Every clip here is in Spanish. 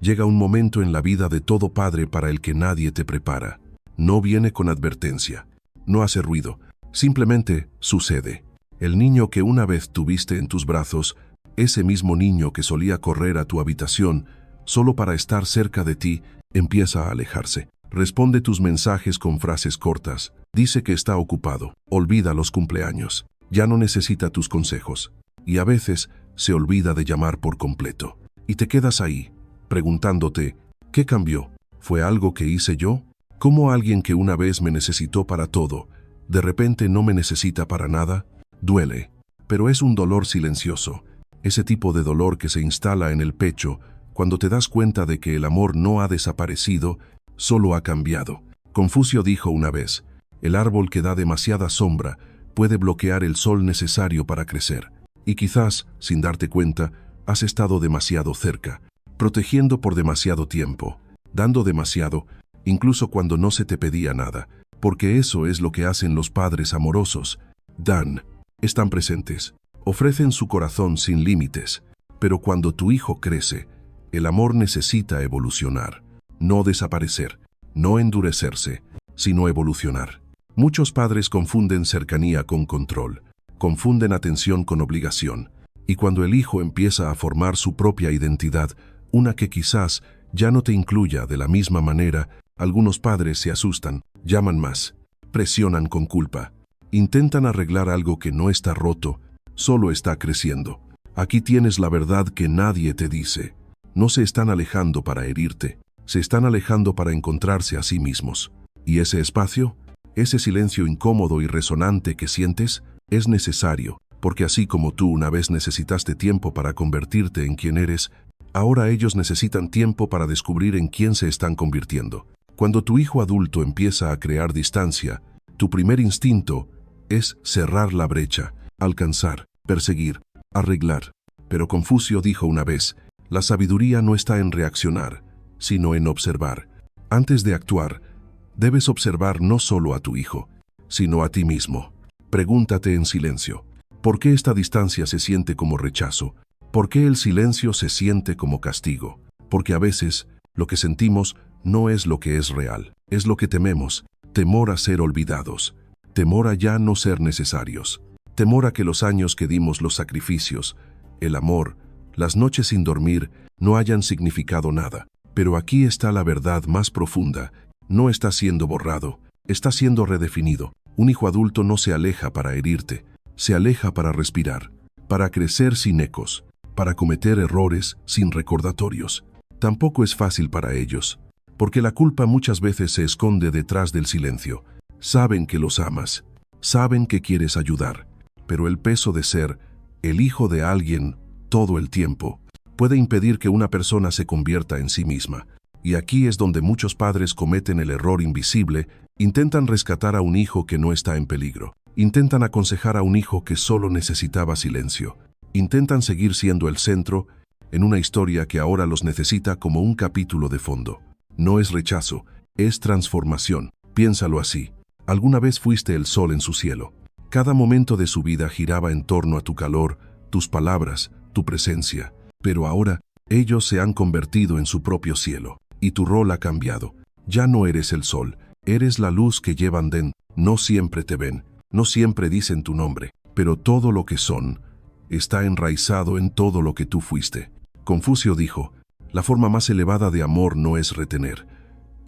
Llega un momento en la vida de todo padre para el que nadie te prepara. No viene con advertencia. No hace ruido. Simplemente sucede. El niño que una vez tuviste en tus brazos, ese mismo niño que solía correr a tu habitación solo para estar cerca de ti, empieza a alejarse. Responde tus mensajes con frases cortas. Dice que está ocupado. Olvida los cumpleaños. Ya no necesita tus consejos. Y a veces se olvida de llamar por completo. Y te quedas ahí, preguntándote, ¿qué cambió? ¿Fue algo que hice yo? ¿Cómo alguien que una vez me necesitó para todo, de repente no me necesita para nada? Duele, pero es un dolor silencioso. Ese tipo de dolor que se instala en el pecho cuando te das cuenta de que el amor no ha desaparecido, solo ha cambiado. Confucio dijo una vez, el árbol que da demasiada sombra puede bloquear el sol necesario para crecer. Y quizás, sin darte cuenta, has estado demasiado cerca, protegiendo por demasiado tiempo, dando demasiado, incluso cuando no se te pedía nada, porque eso es lo que hacen los padres amorosos. Dan, están presentes, ofrecen su corazón sin límites, pero cuando tu hijo crece, el amor necesita evolucionar, no desaparecer, no endurecerse, sino evolucionar. Muchos padres confunden cercanía con control, confunden atención con obligación, y cuando el hijo empieza a formar su propia identidad, una que quizás ya no te incluya de la misma manera, algunos padres se asustan, llaman más, presionan con culpa, intentan arreglar algo que no está roto, solo está creciendo. Aquí tienes la verdad que nadie te dice. No se están alejando para herirte, se están alejando para encontrarse a sí mismos. Y ese espacio, ese silencio incómodo y resonante que sientes, es necesario, porque así como tú una vez necesitaste tiempo para convertirte en quien eres, ahora ellos necesitan tiempo para descubrir en quién se están convirtiendo. Cuando tu hijo adulto empieza a crear distancia, tu primer instinto es cerrar la brecha, alcanzar, perseguir, arreglar. Pero Confucio dijo una vez, la sabiduría no está en reaccionar, sino en observar. Antes de actuar, debes observar no solo a tu hijo, sino a ti mismo. Pregúntate en silencio, ¿por qué esta distancia se siente como rechazo? ¿Por qué el silencio se siente como castigo? Porque a veces, lo que sentimos no es lo que es real, es lo que tememos. Temor a ser olvidados, temor a ya no ser necesarios, temor a que los años que dimos, los sacrificios, el amor, las noches sin dormir, no hayan significado nada. Pero aquí está la verdad más profunda. No está siendo borrado, está siendo redefinido. Un hijo adulto no se aleja para herirte, se aleja para respirar, para crecer sin ecos, para cometer errores sin recordatorios. Tampoco es fácil para ellos, porque la culpa muchas veces se esconde detrás del silencio. Saben que los amas, saben que quieres ayudar, pero el peso de ser el hijo de alguien todo el tiempo puede impedir que una persona se convierta en sí misma. Y aquí es donde muchos padres cometen el error invisible, intentan rescatar a un hijo que no está en peligro, intentan aconsejar a un hijo que solo necesitaba silencio, intentan seguir siendo el centro en una historia que ahora los necesita como un capítulo de fondo. No es rechazo, es transformación. Piénsalo así. Alguna vez fuiste el sol en su cielo. Cada momento de su vida giraba en torno a tu calor, tus palabras, tu presencia. Pero ahora, ellos se han convertido en su propio cielo. Y tu rol ha cambiado. Ya no eres el sol, eres la luz que llevan dentro. No siempre te ven, no siempre dicen tu nombre, pero todo lo que son está enraizado en todo lo que tú fuiste. Confucio dijo, la forma más elevada de amor no es retener,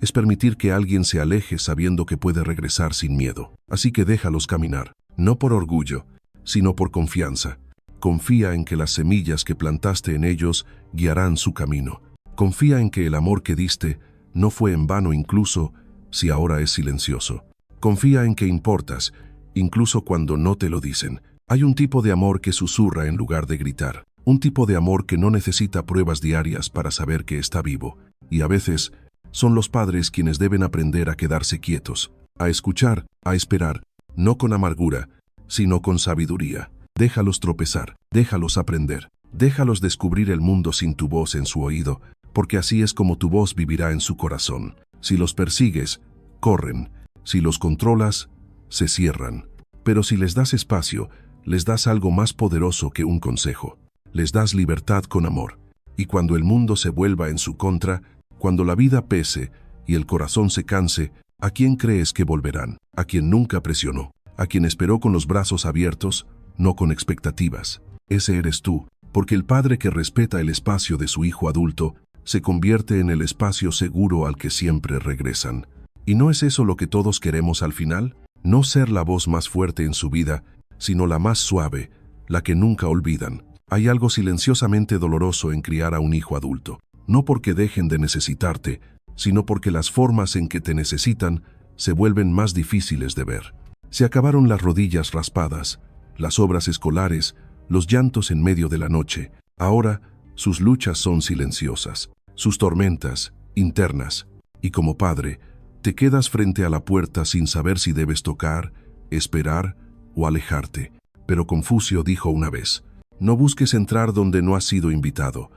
es permitir que alguien se aleje sabiendo que puede regresar sin miedo. Así que déjalos caminar, no por orgullo, sino por confianza. Confía en que las semillas que plantaste en ellos guiarán su camino. Confía en que el amor que diste no fue en vano incluso si ahora es silencioso. Confía en que importas, incluso cuando no te lo dicen. Hay un tipo de amor que susurra en lugar de gritar. Un tipo de amor que no necesita pruebas diarias para saber que está vivo. Y a veces son los padres quienes deben aprender a quedarse quietos, a escuchar, a esperar, no con amargura, sino con sabiduría. Déjalos tropezar, déjalos aprender, déjalos descubrir el mundo sin tu voz en su oído, porque así es como tu voz vivirá en su corazón. Si los persigues, corren. Si los controlas, se cierran. Pero si les das espacio, les das algo más poderoso que un consejo. Les das libertad con amor. Y cuando el mundo se vuelva en su contra, cuando la vida pese y el corazón se canse, ¿a quién crees que volverán? A quien nunca presionó, a quien esperó con los brazos abiertos, no con expectativas. Ese eres tú, porque el padre que respeta el espacio de su hijo adulto se convierte en el espacio seguro al que siempre regresan. ¿Y no es eso lo que todos queremos al final? No ser la voz más fuerte en su vida, sino la más suave, la que nunca olvidan. Hay algo silenciosamente doloroso en criar a un hijo adulto, no porque dejen de necesitarte, sino porque las formas en que te necesitan se vuelven más difíciles de ver. Se acabaron las rodillas raspadas, las obras escolares, los llantos en medio de la noche. Ahora, sus luchas son silenciosas, sus tormentas, internas. Y como padre, te quedas frente a la puerta sin saber si debes tocar, esperar o alejarte. Pero Confucio dijo una vez: no busques entrar donde no has sido invitado.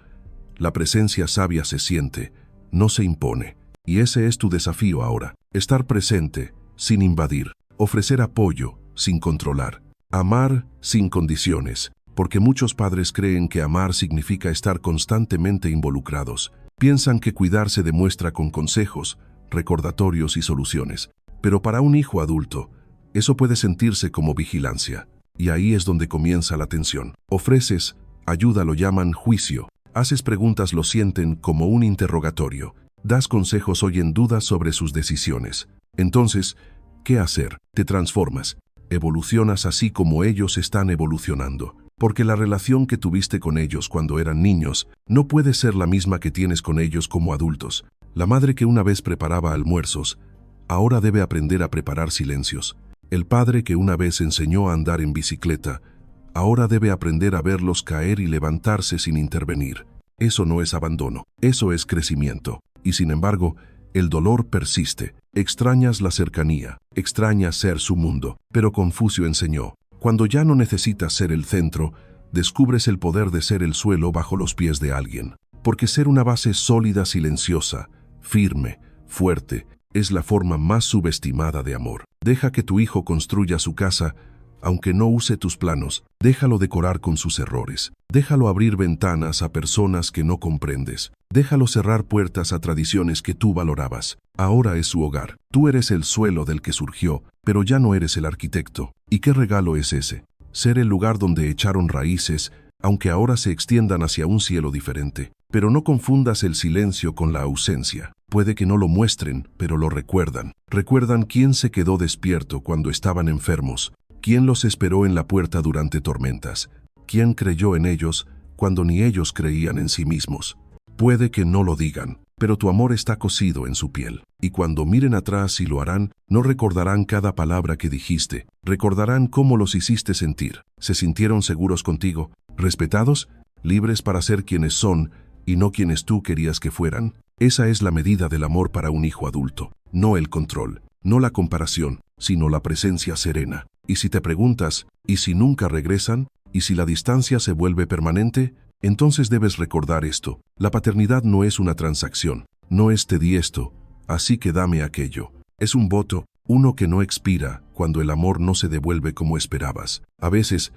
La presencia sabia se siente, no se impone. Y ese es tu desafío ahora: estar presente, sin invadir, ofrecer apoyo, sin controlar, amar sin condiciones, porque muchos padres creen que amar significa estar constantemente involucrados. Piensan que cuidar se demuestra con consejos, recordatorios y soluciones. Pero para un hijo adulto, eso puede sentirse como vigilancia. Y ahí es donde comienza la tensión. Ofreces ayuda, lo llaman juicio. Haces preguntas, lo sienten como un interrogatorio. Das consejos, oyen dudas sobre sus decisiones. Entonces, ¿qué hacer? Te transformas. Evolucionas así como ellos están evolucionando. Porque la relación que tuviste con ellos cuando eran niños no puede ser la misma que tienes con ellos como adultos. La madre que una vez preparaba almuerzos, ahora debe aprender a preparar silencios. El padre que una vez enseñó a andar en bicicleta, ahora debe aprender a verlos caer y levantarse sin intervenir. Eso no es abandono, eso es crecimiento. Y sin embargo, el dolor persiste. Extrañas la cercanía, extrañas ser su mundo. Pero Confucio enseñó: cuando ya no necesitas ser el centro, descubres el poder de ser el suelo bajo los pies de alguien. Porque ser una base sólida, silenciosa, firme, fuerte, es la forma más subestimada de amor. Deja que tu hijo construya su casa, aunque no use tus planos. Déjalo decorar con sus errores. Déjalo abrir ventanas a personas que no comprendes. Déjalo cerrar puertas a tradiciones que tú valorabas. Ahora es su hogar. Tú eres el suelo del que surgió, pero ya no eres el arquitecto. ¿Y qué regalo es ese? Ser el lugar donde echaron raíces, aunque ahora se extiendan hacia un cielo diferente. Pero no confundas el silencio con la ausencia. Puede que no lo muestren, pero lo recuerdan. Recuerdan quién se quedó despierto cuando estaban enfermos, quién los esperó en la puerta durante tormentas, quién creyó en ellos cuando ni ellos creían en sí mismos. Puede que no lo digan, pero tu amor está cosido en su piel. Y cuando miren atrás, y lo harán, no recordarán cada palabra que dijiste, recordarán cómo los hiciste sentir. Se sintieron seguros contigo, respetados, libres para ser quienes son y no quienes tú querías que fueran. Esa es la medida del amor para un hijo adulto. No el control, no la comparación, sino la presencia serena. Y si te preguntas, ¿y si nunca regresan? ¿Y si la distancia se vuelve permanente? Entonces debes recordar esto: la paternidad no es una transacción, no es te di esto, así que dame aquello. Es un voto, uno que no expira cuando el amor no se devuelve como esperabas. A veces,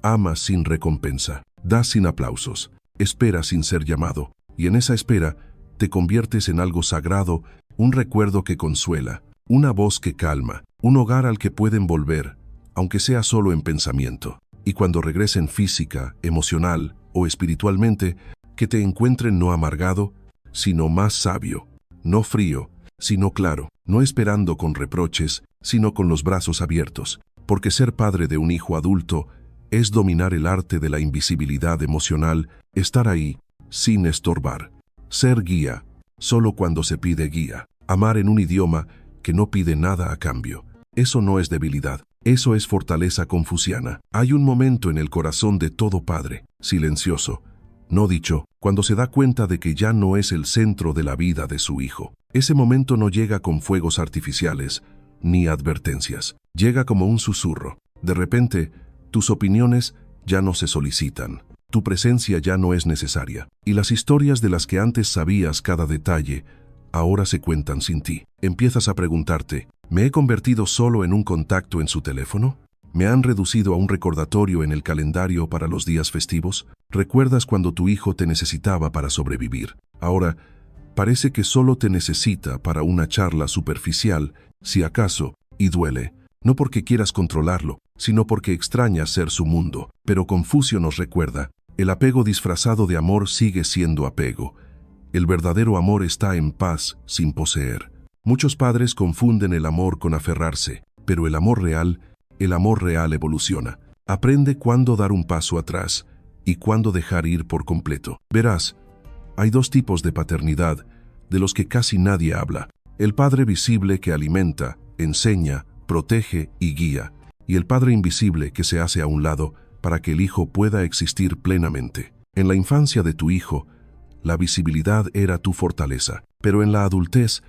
amas sin recompensa, das sin aplausos, esperas sin ser llamado, y en esa espera te conviertes en algo sagrado, un recuerdo que consuela, una voz que calma, un hogar al que pueden volver, aunque sea solo en pensamiento. Y cuando regresen física, emocional o espiritualmente, que te encuentren no amargado, sino más sabio, no frío, sino claro, no esperando con reproches, sino con los brazos abiertos. Porque ser padre de un hijo adulto es dominar el arte de la invisibilidad emocional, estar ahí, sin estorbar. Ser guía, solo cuando se pide guía. Amar en un idioma que no pide nada a cambio. Eso no es debilidad, eso es fortaleza confuciana. Hay un momento en el corazón de todo padre, silencioso, no dicho, cuando se da cuenta de que ya no es el centro de la vida de su hijo. Ese momento no llega con fuegos artificiales, ni advertencias. Llega como un susurro. De repente, tus opiniones ya no se solicitan. Tu presencia ya no es necesaria. Y las historias de las que antes sabías cada detalle, ahora se cuentan sin ti. Empiezas a preguntarte: ¿me he convertido solo en un contacto en su teléfono? ¿Me han reducido a un recordatorio en el calendario para los días festivos? Recuerdas cuando tu hijo te necesitaba para sobrevivir. Ahora, parece que solo te necesita para una charla superficial, si acaso, y duele. No porque quieras controlarlo, sino porque extrañas ser su mundo. Pero Confucio nos recuerda, el apego disfrazado de amor sigue siendo apego. El verdadero amor está en paz, sin poseer. Muchos padres confunden el amor con aferrarse, pero el amor real evoluciona. Aprende cuándo dar un paso atrás y cuándo dejar ir por completo. Verás, hay dos tipos de paternidad de los que casi nadie habla. El padre visible que alimenta, enseña, protege y guía, y el padre invisible que se hace a un lado para que el hijo pueda existir plenamente. En la infancia de tu hijo, la visibilidad era tu fortaleza, pero en la adultez,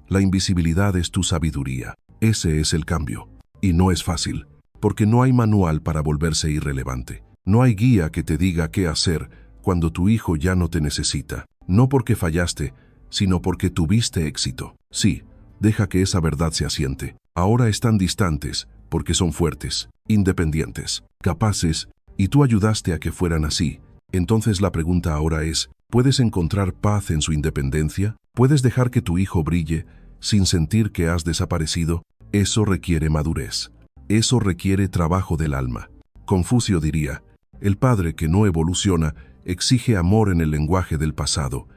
la invisibilidad es tu sabiduría. Ese es el cambio. Y no es fácil, porque no hay manual para volverse irrelevante. No hay guía que te diga qué hacer cuando tu hijo ya no te necesita. No porque fallaste, sino porque tuviste éxito. Sí, deja que esa verdad se asiente. Ahora están distantes porque son fuertes, independientes, capaces, y tú ayudaste a que fueran así. Entonces la pregunta ahora es, ¿puedes encontrar paz en su independencia? ¿Puedes dejar que tu hijo brille sin sentir que has desaparecido? Eso requiere madurez. Eso requiere trabajo del alma. Confucio diría, el padre que no evoluciona exige amor en el lenguaje del pasado,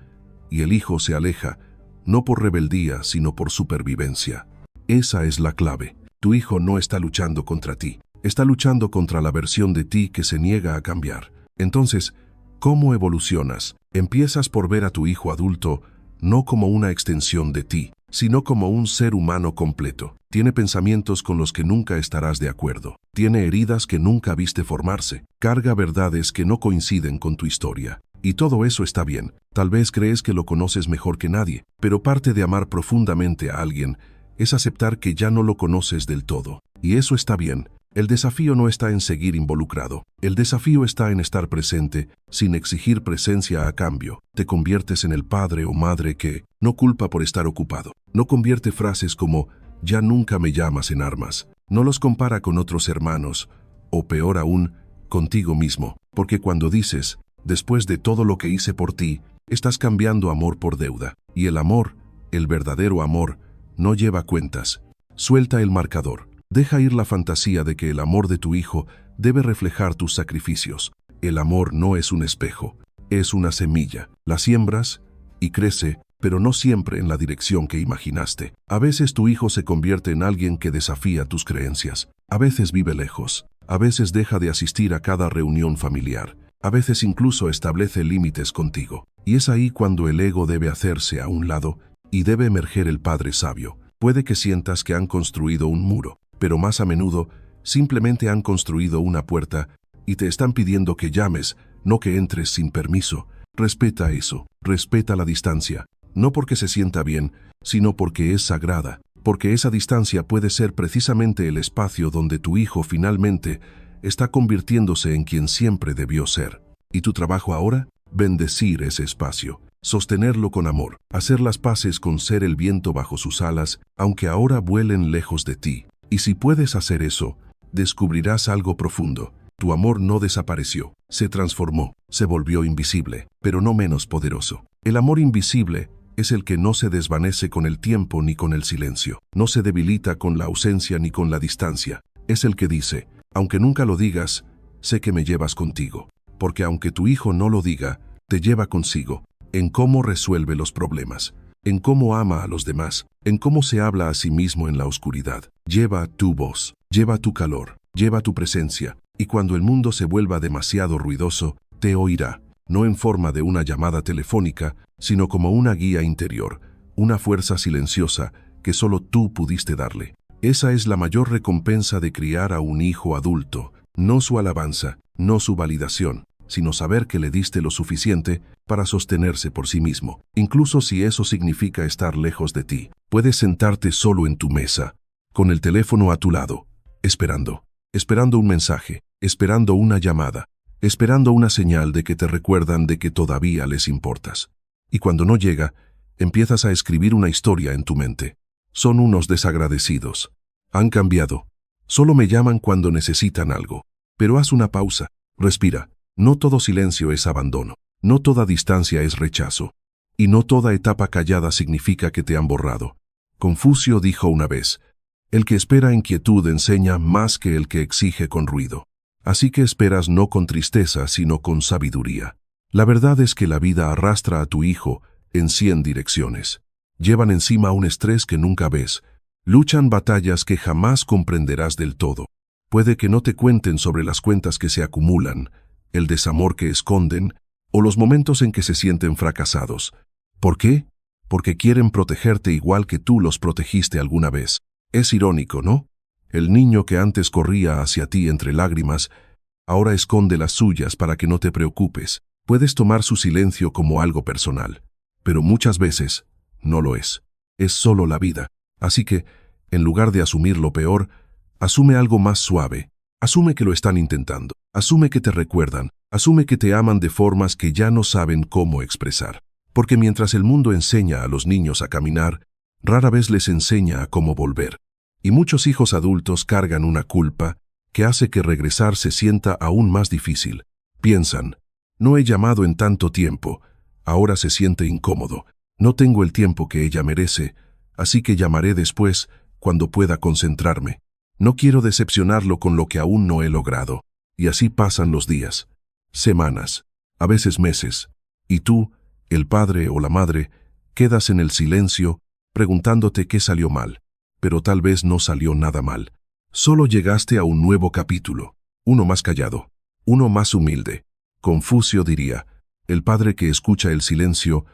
y el hijo se aleja, no por rebeldía, sino por supervivencia. Esa es la clave. Tu hijo no está luchando contra ti, está luchando contra la versión de ti que se niega a cambiar. Entonces, ¿cómo evolucionas? Empiezas por ver a tu hijo adulto no como una extensión de ti, sino como un ser humano completo. Tiene pensamientos con los que nunca estarás de acuerdo. Tiene heridas que nunca viste formarse. Carga verdades que no coinciden con tu historia. Y todo eso está bien. Tal vez crees que lo conoces mejor que nadie, pero parte de amar profundamente a alguien es aceptar que ya no lo conoces del todo. Y eso está bien. El desafío no está en seguir involucrado. El desafío está en estar presente, sin exigir presencia a cambio. Te conviertes en el padre o madre que no culpa por estar ocupado. No convierte frases como «ya nunca me llamas» en armas. No los compara con otros hermanos, o peor aún, contigo mismo. Porque cuando dices «después de todo lo que hice por ti», estás cambiando amor por deuda. Y el amor, el verdadero amor, no lleva cuentas. Suelta el marcador. Deja ir la fantasía de que el amor de tu hijo debe reflejar tus sacrificios. El amor no es un espejo, es una semilla. La siembras y crece, pero no siempre en la dirección que imaginaste. A veces tu hijo se convierte en alguien que desafía tus creencias. A veces vive lejos. A veces deja de asistir a cada reunión familiar. A veces incluso establece límites contigo. Y es ahí cuando el ego debe hacerse a un lado y debe emerger el padre sabio. Puede que sientas que han construido un muro, pero más a menudo simplemente han construido una puerta y te están pidiendo que llames, no que entres sin permiso. Respeta eso, respeta la distancia, no porque se sienta bien, sino porque es sagrada, porque esa distancia puede ser precisamente el espacio donde tu hijo finalmente está convirtiéndose en quien siempre debió ser. ¿Y tu trabajo ahora? Bendecir ese espacio, sostenerlo con amor, hacer las paces con ser el viento bajo sus alas, aunque ahora vuelen lejos de ti. Y si puedes hacer eso, descubrirás algo profundo. Tu amor no desapareció, se transformó, se volvió invisible, pero no menos poderoso. El amor invisible es el que no se desvanece con el tiempo ni con el silencio. No se debilita con la ausencia ni con la distancia. Es el que dice, aunque nunca lo digas, sé que me llevas contigo. Porque aunque tu hijo no lo diga, te lleva consigo, en cómo resuelve los problemas, en cómo ama a los demás, en cómo se habla a sí mismo en la oscuridad. Lleva tu voz, lleva tu calor, lleva tu presencia, y cuando el mundo se vuelva demasiado ruidoso, te oirá, no en forma de una llamada telefónica, sino como una guía interior, una fuerza silenciosa que solo tú pudiste darle. Esa es la mayor recompensa de criar a un hijo adulto, no su alabanza, no su validación, sino saber que le diste lo suficiente para sostenerse por sí mismo. Incluso si eso significa estar lejos de ti, puedes sentarte solo en tu mesa, con el teléfono a tu lado, esperando un mensaje, esperando una llamada, esperando una señal de que te recuerdan de que todavía les importas. Y cuando no llega, empiezas a escribir una historia en tu mente. Son unos desagradecidos. Han cambiado. Solo me llaman cuando necesitan algo. Pero haz una pausa, respira. No todo silencio es abandono, no toda distancia es rechazo, y no toda etapa callada significa que te han borrado. Confucio dijo una vez, el que espera en quietud enseña más que el que exige con ruido. Así que esperas no con tristeza, sino con sabiduría. La verdad es que la vida arrastra a tu hijo en 100 direcciones. Llevan encima un estrés que nunca ves. Luchan batallas que jamás comprenderás del todo. Puede que no te cuenten sobre las cuentas que se acumulan, el desamor que esconden, o los momentos en que se sienten fracasados. ¿Por qué? Porque quieren protegerte igual que tú los protegiste alguna vez. Es irónico, ¿no? El niño que antes corría hacia ti entre lágrimas, ahora esconde las suyas para que no te preocupes. Puedes tomar su silencio como algo personal, pero muchas veces no lo es. Es solo la vida. Así que, en lugar de asumir lo peor, asume algo más suave. Asume que lo están intentando. Asume que te recuerdan. Asume que te aman de formas que ya no saben cómo expresar. Porque mientras el mundo enseña a los niños a caminar, rara vez les enseña a cómo volver. Y muchos hijos adultos cargan una culpa que hace que regresar se sienta aún más difícil. Piensan, no he llamado en tanto tiempo, ahora se siente incómodo. No tengo el tiempo que ella merece, así que llamaré después, cuando pueda concentrarme. No quiero decepcionarlo con lo que aún no he logrado. Y así pasan los días, semanas, a veces meses. Y tú, el padre o la madre, quedas en el silencio, preguntándote qué salió mal. Pero tal vez no salió nada mal. Solo llegaste a un nuevo capítulo, uno más callado, uno más humilde. Confucio diría, el padre que escucha el silencio,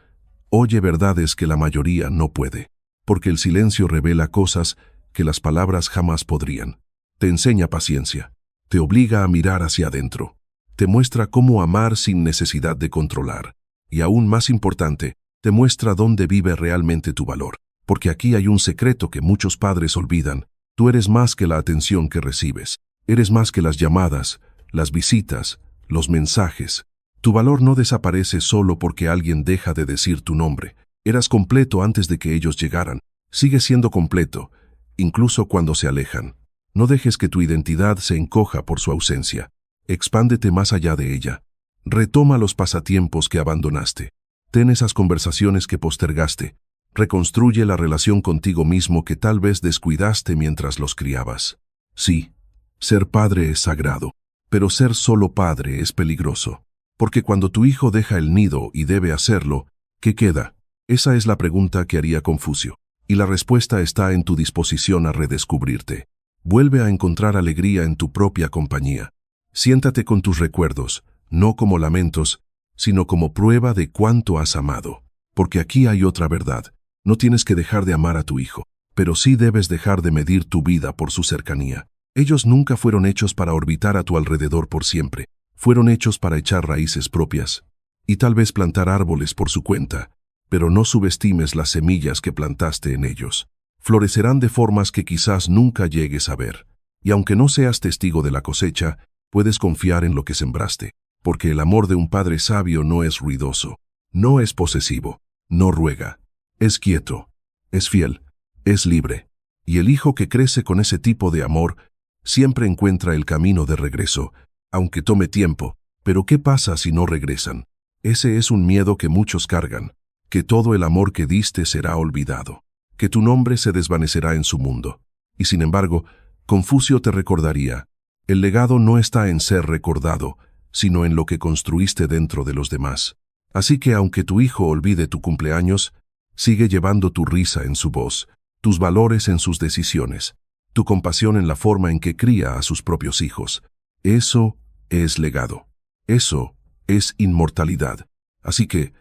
oye verdades que la mayoría no puede, porque el silencio revela cosas que las palabras jamás podrían. Te enseña paciencia, te obliga a mirar hacia adentro, te muestra cómo amar sin necesidad de controlar, y aún más importante, te muestra dónde vive realmente tu valor. Porque aquí hay un secreto que muchos padres olvidan. Tú eres más que la atención que recibes. Eres más que las llamadas, las visitas, los mensajes. Tu valor no desaparece solo porque alguien deja de decir tu nombre. Eras completo antes de que ellos llegaran. Sigues siendo completo, incluso cuando se alejan. No dejes que tu identidad se encoja por su ausencia. Expándete más allá de ella. Retoma los pasatiempos que abandonaste. Ten esas conversaciones que postergaste. Reconstruye la relación contigo mismo que tal vez descuidaste mientras los criabas. Sí, ser padre es sagrado, pero ser solo padre es peligroso. Porque cuando tu hijo deja el nido y debe hacerlo, ¿qué queda? Esa es la pregunta que haría Confucio. Y la respuesta está en tu disposición a redescubrirte. Vuelve a encontrar alegría en tu propia compañía. Siéntate con tus recuerdos, no como lamentos, sino como prueba de cuánto has amado. Porque aquí hay otra verdad. No tienes que dejar de amar a tu hijo, pero sí debes dejar de medir tu vida por su cercanía. Ellos nunca fueron hechos para orbitar a tu alrededor por siempre. Fueron hechos para echar raíces propias y tal vez plantar árboles por su cuenta, pero no subestimes las semillas que plantaste en ellos. Florecerán de formas que quizás nunca llegues a ver. Y aunque no seas testigo de la cosecha, puedes confiar en lo que sembraste, porque el amor de un padre sabio no es ruidoso, no es posesivo, no ruega. Es quieto, es fiel, es libre. Y el hijo que crece con ese tipo de amor siempre encuentra el camino de regreso, aunque tome tiempo. Pero ¿qué pasa si no regresan? Ese es un miedo que muchos cargan, que todo el amor que diste será olvidado, que tu nombre se desvanecerá en su mundo. Y sin embargo, Confucio te recordaría, el legado no está en ser recordado, sino en lo que construiste dentro de los demás. Así que aunque tu hijo olvide tu cumpleaños, sigue llevando tu risa en su voz, tus valores en sus decisiones, tu compasión en la forma en que cría a sus propios hijos. Eso es legado. Eso es inmortalidad. Así que,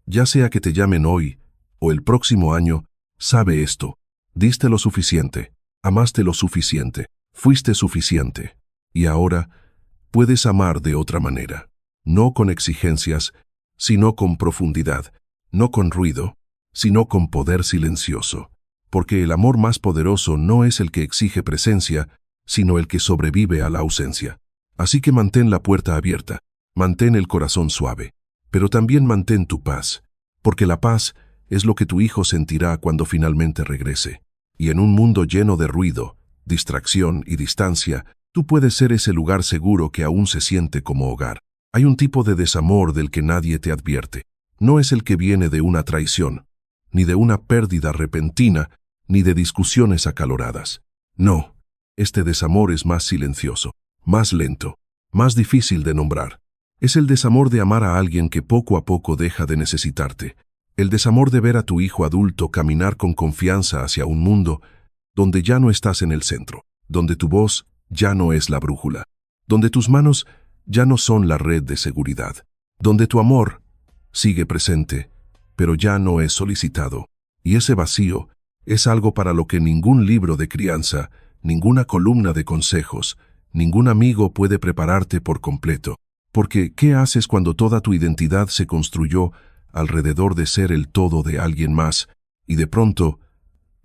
ya sea que te llamen hoy o el próximo año, sabe esto. Diste lo suficiente, amaste lo suficiente, fuiste suficiente. Y ahora puedes amar de otra manera. No con exigencias, sino con profundidad. No con ruido, sino con poder silencioso, porque el amor más poderoso no es el que exige presencia, sino el que sobrevive a la ausencia. Así que mantén la puerta abierta, mantén el corazón suave, pero también mantén tu paz, porque la paz es lo que tu hijo sentirá cuando finalmente regrese. Y en un mundo lleno de ruido, distracción y distancia, tú puedes ser ese lugar seguro que aún se siente como hogar. Hay un tipo de desamor del que nadie te advierte. No es el que viene de una traición, ni de una pérdida repentina, ni de discusiones acaloradas. No, este desamor es más silencioso, más lento, más difícil de nombrar. Es el desamor de amar a alguien que poco a poco deja de necesitarte. El desamor de ver a tu hijo adulto caminar con confianza hacia un mundo donde ya no estás en el centro, donde tu voz ya no es la brújula, donde tus manos ya no son la red de seguridad, donde tu amor sigue presente, pero ya no es solicitado. Y ese vacío es algo para lo que ningún libro de crianza, ninguna columna de consejos, ningún amigo puede prepararte por completo. Porque, ¿qué haces cuando toda tu identidad se construyó alrededor de ser el todo de alguien más, y de pronto,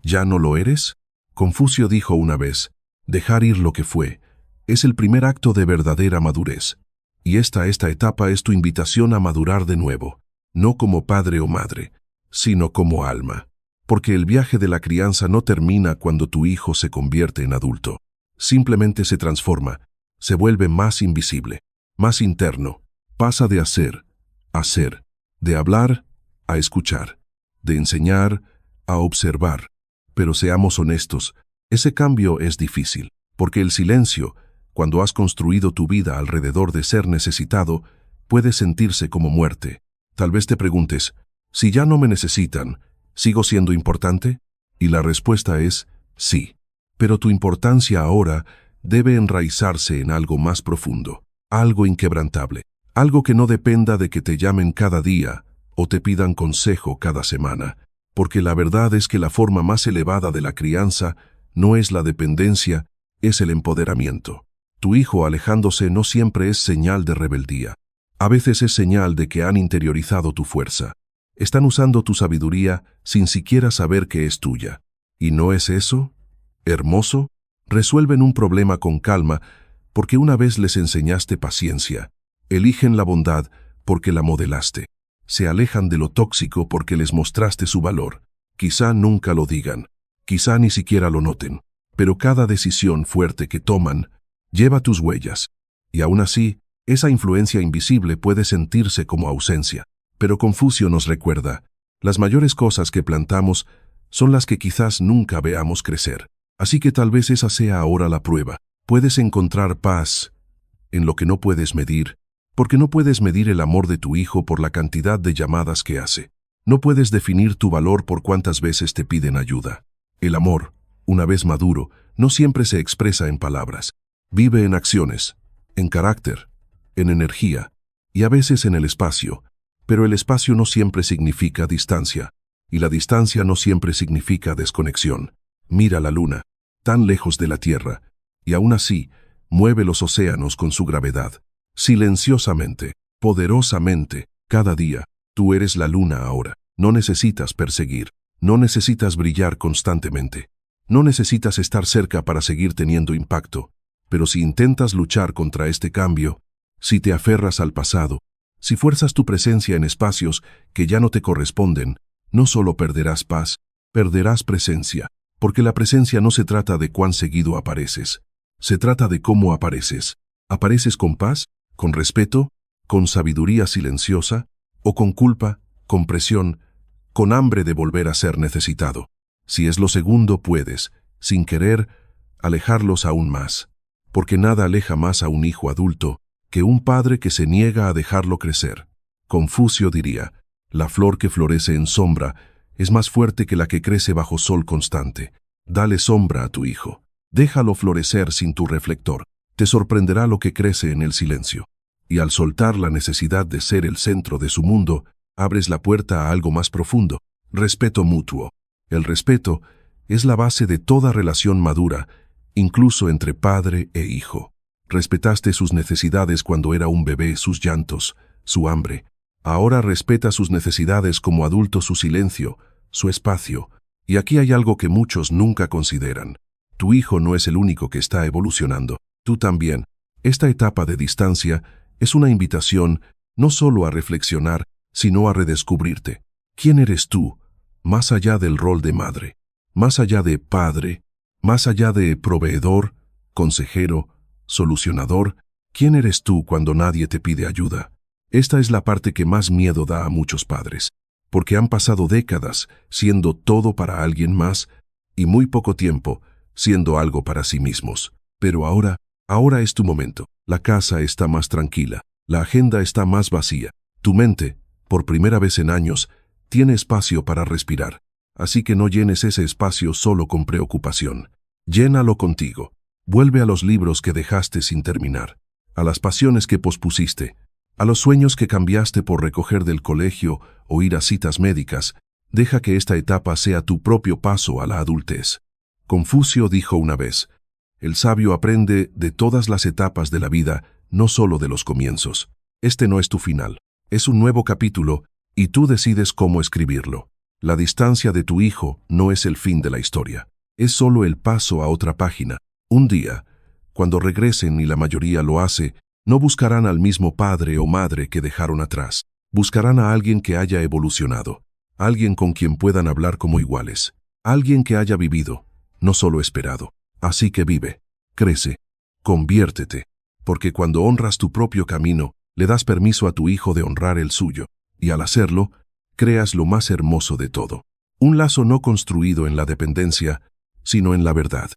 ¿ya no lo eres? Confucio dijo una vez, dejar ir lo que fue es el primer acto de verdadera madurez. Y esta etapa es tu invitación a madurar de nuevo, no como padre o madre, sino como alma. Porque el viaje de la crianza no termina cuando tu hijo se convierte en adulto. Simplemente se transforma, se vuelve más invisible, más interno, pasa de hacer a ser, de hablar a escuchar, de enseñar a observar. Pero seamos honestos, ese cambio es difícil, porque el silencio, cuando has construido tu vida alrededor de ser necesitado, puede sentirse como muerte. Tal vez te preguntes, si ya no me necesitan, ¿sigo siendo importante? Y la respuesta es sí. Pero tu importancia ahora debe enraizarse en algo más profundo, algo inquebrantable, algo que no dependa de que te llamen cada día o te pidan consejo cada semana, porque la verdad es que la forma más elevada de la crianza no es la dependencia, es el empoderamiento. Tu hijo alejándose no siempre es señal de rebeldía. A veces es señal de que han interiorizado tu fuerza. Están usando tu sabiduría sin siquiera saber que es tuya. ¿Y no es eso hermoso? Resuelven un problema con calma porque una vez les enseñaste paciencia. Eligen la bondad porque la modelaste. Se alejan de lo tóxico porque les mostraste su valor. Quizá nunca lo digan, quizá ni siquiera lo noten, pero cada decisión fuerte que toman lleva tus huellas. Y aún así, esa influencia invisible puede sentirse como ausencia. Pero Confucio nos recuerda, las mayores cosas que plantamos son las que quizás nunca veamos crecer. Así que tal vez esa sea ahora la prueba. Puedes encontrar paz en lo que no puedes medir, porque no puedes medir el amor de tu hijo por la cantidad de llamadas que hace. No puedes definir tu valor por cuántas veces te piden ayuda. El amor, una vez maduro, no siempre se expresa en palabras. Vive en acciones, en carácter, en energía, y a veces en el espacio. Pero el espacio no siempre significa distancia, y la distancia no siempre significa desconexión. Mira la luna, tan lejos de la Tierra, y aún así, mueve los océanos con su gravedad. Silenciosamente, poderosamente, cada día. Tú eres la luna ahora. No necesitas perseguir, no necesitas brillar constantemente, no necesitas estar cerca para seguir teniendo impacto. Pero si intentas luchar contra este cambio, si te aferras al pasado, si fuerzas tu presencia en espacios que ya no te corresponden, no solo perderás paz, perderás presencia, porque la presencia no se trata de cuán seguido apareces, se trata de cómo apareces. ¿Apareces con paz, con respeto, con sabiduría silenciosa, o con culpa, con presión, con hambre de volver a ser necesitado? Si es lo segundo, puedes, sin querer, alejarlos aún más. Porque nada aleja más a un hijo adulto que un padre que se niega a dejarlo crecer. Confucio diría, la flor que florece en sombra es más fuerte que la que crece bajo sol constante. Dale sombra a tu hijo. Déjalo florecer sin tu reflector. Te sorprenderá lo que crece en el silencio. Y al soltar la necesidad de ser el centro de su mundo, abres la puerta a algo más profundo. Respeto mutuo. El respeto es la base de toda relación madura, incluso entre padre e hijo. Respetaste sus necesidades cuando era un bebé, sus llantos, su hambre. Ahora respeta sus necesidades como adulto, su silencio, su espacio. Y aquí hay algo que muchos nunca consideran. Tu hijo no es el único que está evolucionando. Tú también. Esta etapa de distancia es una invitación no solo a reflexionar, sino a redescubrirte. ¿Quién eres tú? Más allá del rol de madre, más allá de padre, más allá de proveedor, consejero, solucionador. ¿Quién eres tú cuando nadie te pide ayuda? Esta es la parte que más miedo da a muchos padres, porque han pasado décadas siendo todo para alguien más y muy poco tiempo siendo algo para sí mismos. Pero ahora es tu momento. La casa está más tranquila, la agenda está más vacía. Tu mente, por primera vez en años, tiene espacio para respirar. Así que no llenes ese espacio solo con preocupación. Llénalo contigo. Vuelve a los libros que dejaste sin terminar, a las pasiones que pospusiste, a los sueños que cambiaste por recoger del colegio o ir a citas médicas. Deja que esta etapa sea tu propio paso a la adultez. Confucio dijo una vez, el sabio aprende de todas las etapas de la vida, no solo de los comienzos. Este no es tu final, es un nuevo capítulo y tú decides cómo escribirlo. La distancia de tu hijo no es el fin de la historia, es solo el paso a otra página. Un día, cuando regresen y la mayoría lo hace, no buscarán al mismo padre o madre que dejaron atrás. Buscarán a alguien que haya evolucionado, alguien con quien puedan hablar como iguales, alguien que haya vivido, no solo esperado. Así que vive, crece, conviértete, porque cuando honras tu propio camino, le das permiso a tu hijo de honrar el suyo, y al hacerlo, creas lo más hermoso de todo. Un lazo no construido en la dependencia, sino en la verdad,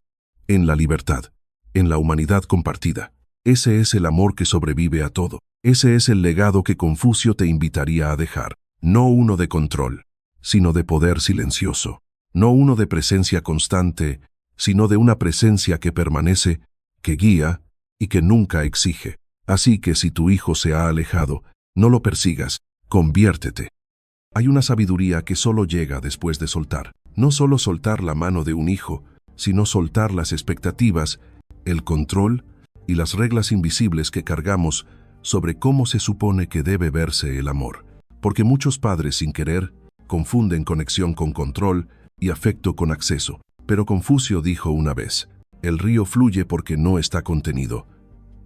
en la libertad, en la humanidad compartida. Ese es el amor que sobrevive a todo. Ese es el legado que Confucio te invitaría a dejar. No uno de control, sino de poder silencioso. No uno de presencia constante, sino de una presencia que permanece, que guía y que nunca exige. Así que si tu hijo se ha alejado, no lo persigas, conviértete. Hay una sabiduría que solo llega después de soltar. No solo soltar la mano de un hijo, sino soltar las expectativas, el control y las reglas invisibles que cargamos sobre cómo se supone que debe verse el amor. Porque muchos padres sin querer confunden conexión con control y afecto con acceso. Pero Confucio dijo una vez, el río fluye porque no está contenido.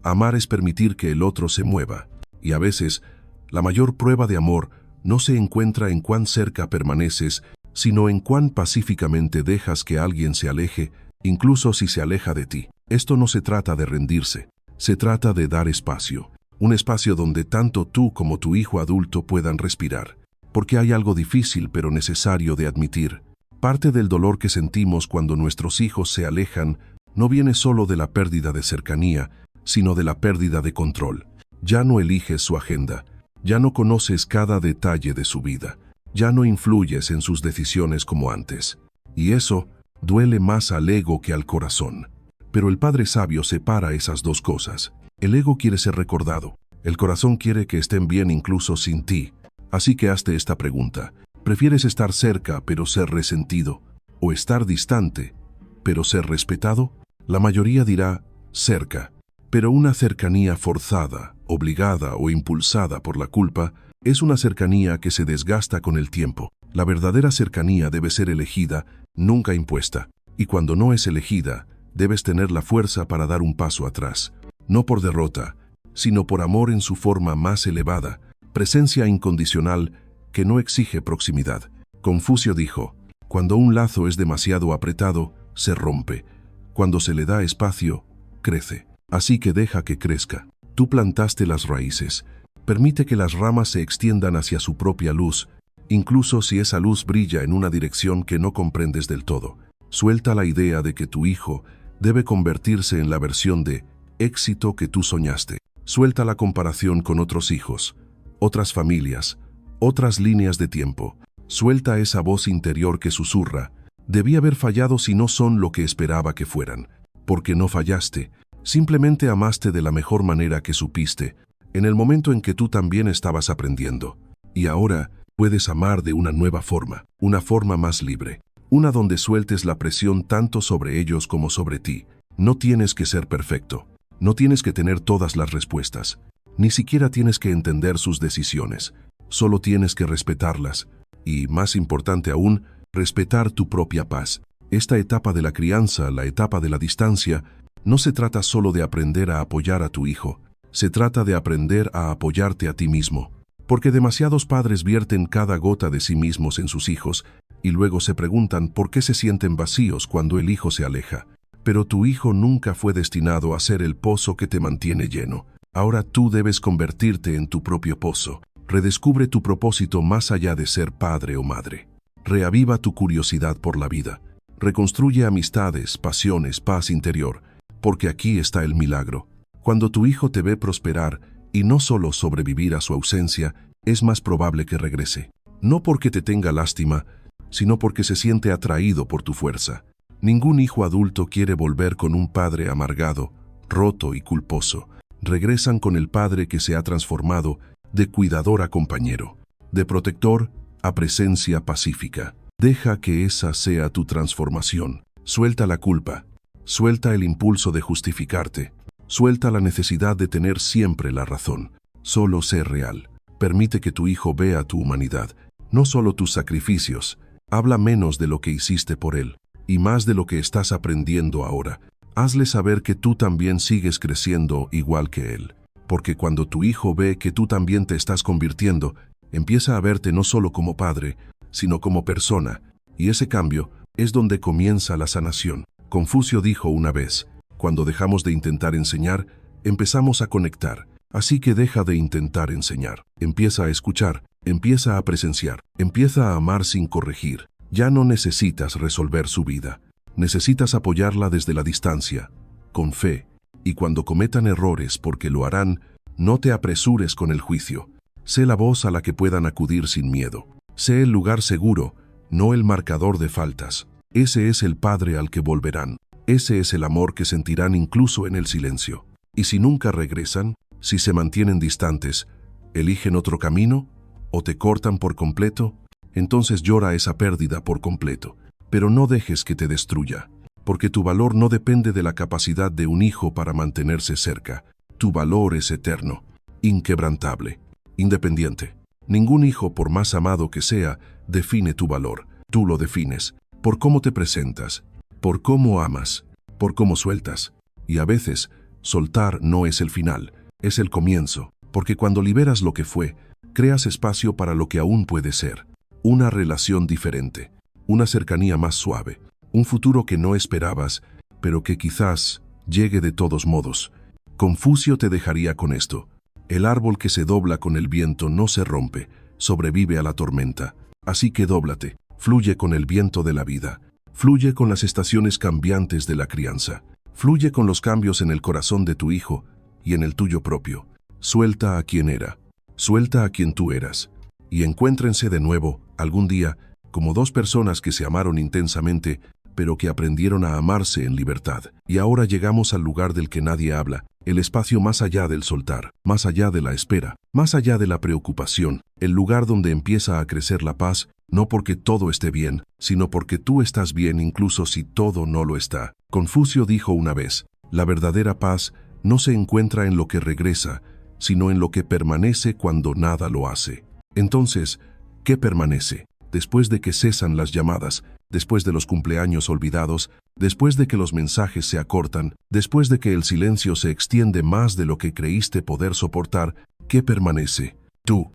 Amar es permitir que el otro se mueva, y a veces la mayor prueba de amor no se encuentra en cuán cerca permaneces, sino en cuán pacíficamente dejas que alguien se aleje, incluso si se aleja de ti. Esto no se trata de rendirse, se trata de dar espacio, un espacio donde tanto tú como tu hijo adulto puedan respirar, porque hay algo difícil pero necesario de admitir. Parte del dolor que sentimos cuando nuestros hijos se alejan no viene solo de la pérdida de cercanía, sino de la pérdida de control. Ya no eliges su agenda, ya no conoces cada detalle de su vida, ya no influyes en sus decisiones como antes. Y eso duele más al ego que al corazón. Pero el Padre Sabio separa esas dos cosas. El ego quiere ser recordado, el corazón quiere que estén bien incluso sin ti. Así que hazte esta pregunta. ¿Prefieres estar cerca pero ser resentido? ¿O estar distante pero ser respetado? La mayoría dirá cerca, pero una cercanía forzada, obligada o impulsada por la culpa es una cercanía que se desgasta con el tiempo. La verdadera cercanía debe ser elegida, nunca impuesta. Y cuando no es elegida, debes tener la fuerza para dar un paso atrás. No por derrota, sino por amor en su forma más elevada, presencia incondicional que no exige proximidad. Confucio dijo, cuando un lazo es demasiado apretado, se rompe. Cuando se le da espacio, crece. Así que deja que crezca. Tú plantaste las raíces. Permite que las ramas se extiendan hacia su propia luz, incluso si esa luz brilla en una dirección que no comprendes del todo. Suelta la idea de que tu hijo debe convertirse en la versión de éxito que tú soñaste. Suelta la comparación con otros hijos, otras familias, otras líneas de tiempo. Suelta esa voz interior que susurra, debí haber fallado si no son lo que esperaba que fueran. Porque no fallaste, simplemente amaste de la mejor manera que supiste, en el momento en que tú también estabas aprendiendo. Y ahora puedes amar de una nueva forma, una forma más libre, una donde sueltes la presión tanto sobre ellos como sobre ti. No tienes que ser perfecto, no tienes que tener todas las respuestas, ni siquiera tienes que entender sus decisiones. Solo tienes que respetarlas y, más importante aún, respetar tu propia paz. Esta etapa de la crianza, la etapa de la distancia, no se trata solo de aprender a apoyar a tu hijo, se trata de aprender a apoyarte a ti mismo. Porque demasiados padres vierten cada gota de sí mismos en sus hijos y luego se preguntan por qué se sienten vacíos cuando el hijo se aleja. Pero tu hijo nunca fue destinado a ser el pozo que te mantiene lleno. Ahora tú debes convertirte en tu propio pozo. Redescubre tu propósito más allá de ser padre o madre. Reaviva tu curiosidad por la vida. Reconstruye amistades, pasiones, paz interior, porque aquí está el milagro. Cuando tu hijo te ve prosperar y no solo sobrevivir a su ausencia, es más probable que regrese. No porque te tenga lástima, sino porque se siente atraído por tu fuerza. Ningún hijo adulto quiere volver con un padre amargado, roto y culposo. Regresan con el padre que se ha transformado de cuidador a compañero, de protector a presencia pacífica. Deja que esa sea tu transformación. Suelta la culpa, suelta el impulso de justificarte, suelta la necesidad de tener siempre la razón. Solo sé real. Permite que tu hijo vea tu humanidad, no solo tus sacrificios. Habla menos de lo que hiciste por él y más de lo que estás aprendiendo ahora. Hazle saber que tú también sigues creciendo igual que él, porque cuando tu hijo ve que tú también te estás convirtiendo, empieza a verte no solo como padre, sino como persona, y ese cambio es donde comienza la sanación. Confucio dijo una vez, cuando dejamos de intentar enseñar, empezamos a conectar. Así que deja de intentar enseñar. Empieza a escuchar, empieza a presenciar, empieza a amar sin corregir. Ya no necesitas resolver su vida. Necesitas apoyarla desde la distancia, con fe, y cuando cometan errores, porque lo harán, no te apresures con el juicio. Sé la voz a la que puedan acudir sin miedo. Sé el lugar seguro, no el marcador de faltas. Ese es el Padre al que volverán. Ese es el amor que sentirán incluso en el silencio. Y si nunca regresan, si se mantienen distantes, eligen otro camino, o te cortan por completo, entonces llora esa pérdida por completo. Pero no dejes que te destruya, porque tu valor no depende de la capacidad de un hijo para mantenerse cerca. Tu valor es eterno, inquebrantable, independiente. Ningún hijo, por más amado que sea, define tu valor. Tú lo defines, por cómo te presentas, por cómo amas, por cómo sueltas. Y a veces, soltar no es el final, es el comienzo, porque cuando liberas lo que fue, creas espacio para lo que aún puede ser. Una relación diferente, una cercanía más suave, un futuro que no esperabas, pero que quizás llegue de todos modos. Confucio te dejaría con esto. El árbol que se dobla con el viento no se rompe, sobrevive a la tormenta. Así que dóblate, fluye con el viento de la vida, fluye con las estaciones cambiantes de la crianza, fluye con los cambios en el corazón de tu hijo y en el tuyo propio. Suelta a quien era, suelta a quien tú eras, y encuéntrense de nuevo, algún día, como dos personas que se amaron intensamente, pero que aprendieron a amarse en libertad. Y ahora llegamos al lugar del que nadie habla, el espacio más allá del soltar, más allá de la espera, más allá de la preocupación, el lugar donde empieza a crecer la paz, no porque todo esté bien, sino porque tú estás bien incluso si todo no lo está. Confucio dijo una vez, la verdadera paz no se encuentra en lo que regresa, sino en lo que permanece cuando nada lo hace. Entonces, ¿qué permanece? Después de que cesan las llamadas, después de los cumpleaños olvidados, después de que los mensajes se acortan, después de que el silencio se extiende más de lo que creíste poder soportar, ¿qué permanece? Tú.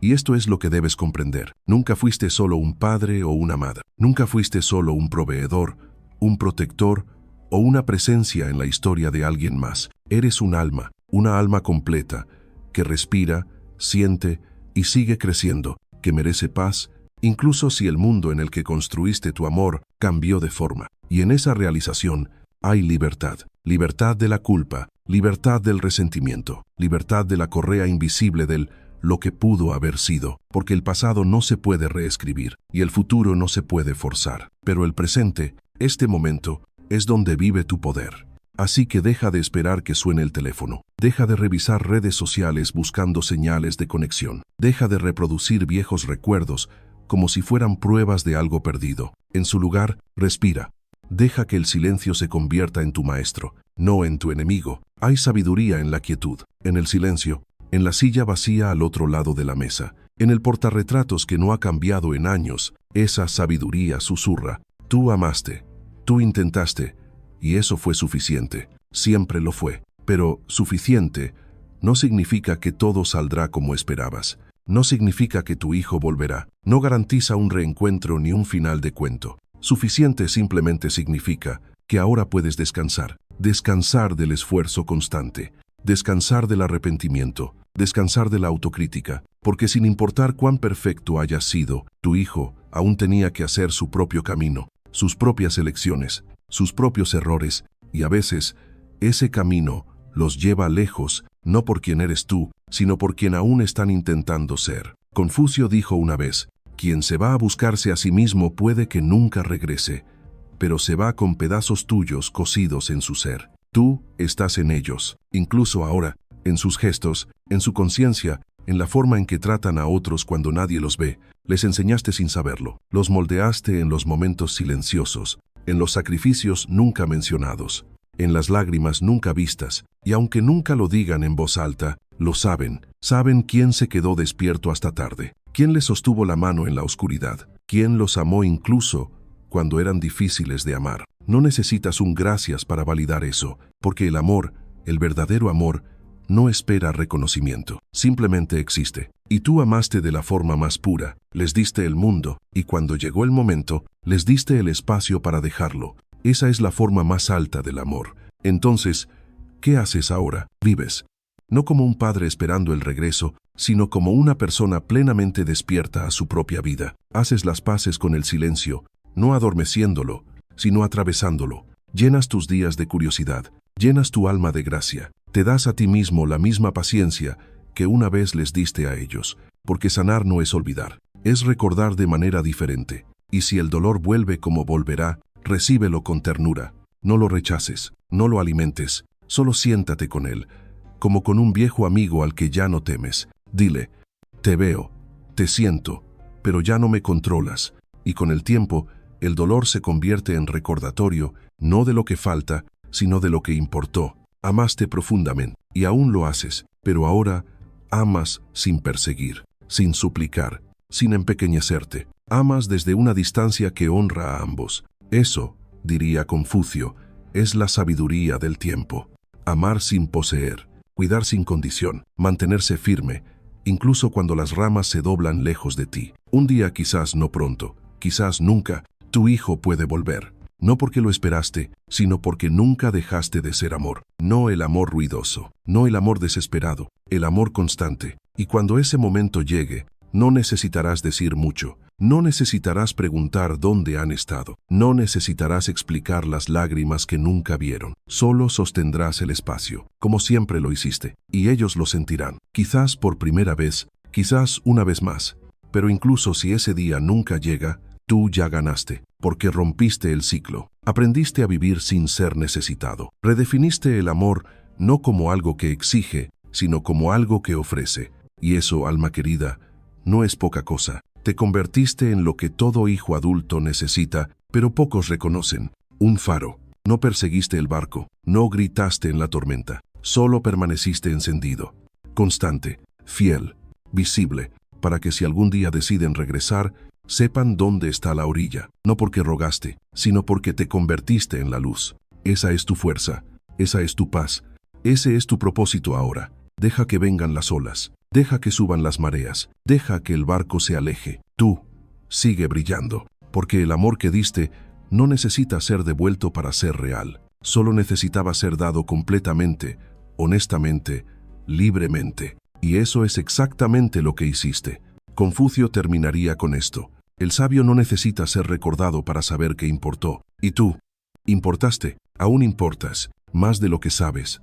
Y esto es lo que debes comprender. Nunca fuiste solo un padre o una madre. Nunca fuiste solo un proveedor, un protector o una presencia en la historia de alguien más. Eres un alma, una alma completa, que respira, siente y sigue creciendo, que merece paz, incluso si el mundo en el que construiste tu amor cambió de forma. Y en esa realización hay libertad. Libertad de la culpa, libertad del resentimiento, libertad de la correa invisible del lo que pudo haber sido, porque el pasado no se puede reescribir y el futuro no se puede forzar. Pero el presente, este momento, es donde vive tu poder. Así que deja de esperar que suene el teléfono. Deja de revisar redes sociales buscando señales de conexión. Deja de reproducir viejos recuerdos como si fueran pruebas de algo perdido. En su lugar, respira. Deja que el silencio se convierta en tu maestro, no en tu enemigo. Hay sabiduría en la quietud, en el silencio, en la silla vacía al otro lado de la mesa, en el portarretratos que no ha cambiado en años. Esa sabiduría susurra. Tú amaste, tú intentaste, y eso fue suficiente. Siempre lo fue. Pero suficiente no significa que todo saldrá como esperabas. No significa que tu hijo volverá. No garantiza un reencuentro ni un final de cuento. Suficiente simplemente significa que ahora puedes descansar. Descansar del esfuerzo constante. descansar del arrepentimiento, descansar de la autocrítica, porque sin importar cuán perfecto hayas sido, tu hijo aún tenía que hacer su propio camino, sus propias elecciones, sus propios errores, y a veces ese camino los lleva lejos, no por quien eres tú, sino por quien aún están intentando ser. Confucio dijo una vez, quien se va a buscarse a sí mismo puede que nunca regrese, pero se va con pedazos tuyos cosidos en su ser. Tú estás en ellos, incluso ahora, en sus gestos, en su conciencia, en la forma en que tratan a otros cuando nadie los ve. Les enseñaste sin saberlo, los moldeaste en los momentos silenciosos, en los sacrificios nunca mencionados, en las lágrimas nunca vistas, y aunque nunca lo digan en voz alta, lo saben. Saben quién se quedó despierto hasta tarde, quién les sostuvo la mano en la oscuridad, quién los amó incluso cuando eran difíciles de amar. No necesitas un gracias para validar eso, porque el amor, el verdadero amor, no espera reconocimiento, simplemente existe. Y tú amaste de la forma más pura, les diste el mundo, y cuando llegó el momento, les diste el espacio para dejarlo. Esa es la forma más alta del amor. Entonces, ¿qué haces ahora? Vives. No como un padre esperando el regreso, sino como una persona plenamente despierta a su propia vida. Haces las paces con el silencio, no adormeciéndolo, sino atravesándolo. Llenas tus días de curiosidad, llenas tu alma de gracia. Te das a ti mismo la misma paciencia que una vez les diste a ellos, porque sanar no es olvidar, es recordar de manera diferente. Y si el dolor vuelve como volverá, recíbelo con ternura. No lo rechaces, no lo alimentes, solo siéntate con él, como con un viejo amigo al que ya no temes. Dile, te veo, te siento, pero ya no me controlas. Y con el tiempo, el dolor se convierte en recordatorio, no de lo que falta, sino de lo que importó. Amaste profundamente, y aún lo haces, pero ahora amas sin perseguir, sin suplicar, sin empequeñecerte. Amas desde una distancia que honra a ambos. Eso, diría Confucio, es la sabiduría del tiempo. Amar sin poseer, cuidar sin condición, mantenerse firme, incluso cuando las ramas se doblan lejos de ti. Un día, quizás no pronto, quizás nunca, tu hijo puede volver. No porque lo esperaste, sino porque nunca dejaste de ser amor. No el amor ruidoso, no el amor desesperado, el amor constante. Y cuando ese momento llegue, no necesitarás decir mucho, no necesitarás preguntar dónde han estado, no necesitarás explicar las lágrimas que nunca vieron. Solo sostendrás el espacio, como siempre lo hiciste, y ellos lo sentirán. Quizás por primera vez, quizás una vez más, pero incluso si ese día nunca llega, tú ya ganaste, porque rompiste el ciclo. Aprendiste a vivir sin ser necesitado. Redefiniste el amor no como algo que exige, sino como algo que ofrece. Y eso, alma querida, no es poca cosa. Te convertiste en lo que todo hijo adulto necesita, pero pocos reconocen. Un faro. No perseguiste el barco, no gritaste en la tormenta, solo permaneciste encendido, constante, fiel, visible, para que si algún día deciden regresar, sepan dónde está la orilla, no porque rogaste, sino porque te convertiste en la luz. Esa es tu fuerza, esa es tu paz, ese es tu propósito ahora. Deja que vengan las olas, deja que suban las mareas, deja que el barco se aleje. Tú, sigue brillando, porque el amor que diste no necesita ser devuelto para ser real. Solo necesitaba ser dado completamente, honestamente, libremente. Y eso es exactamente lo que hiciste. Confucio terminaría con esto. El sabio no necesita ser recordado para saber que importó. Y tú, importaste, aún importas, más de lo que sabes.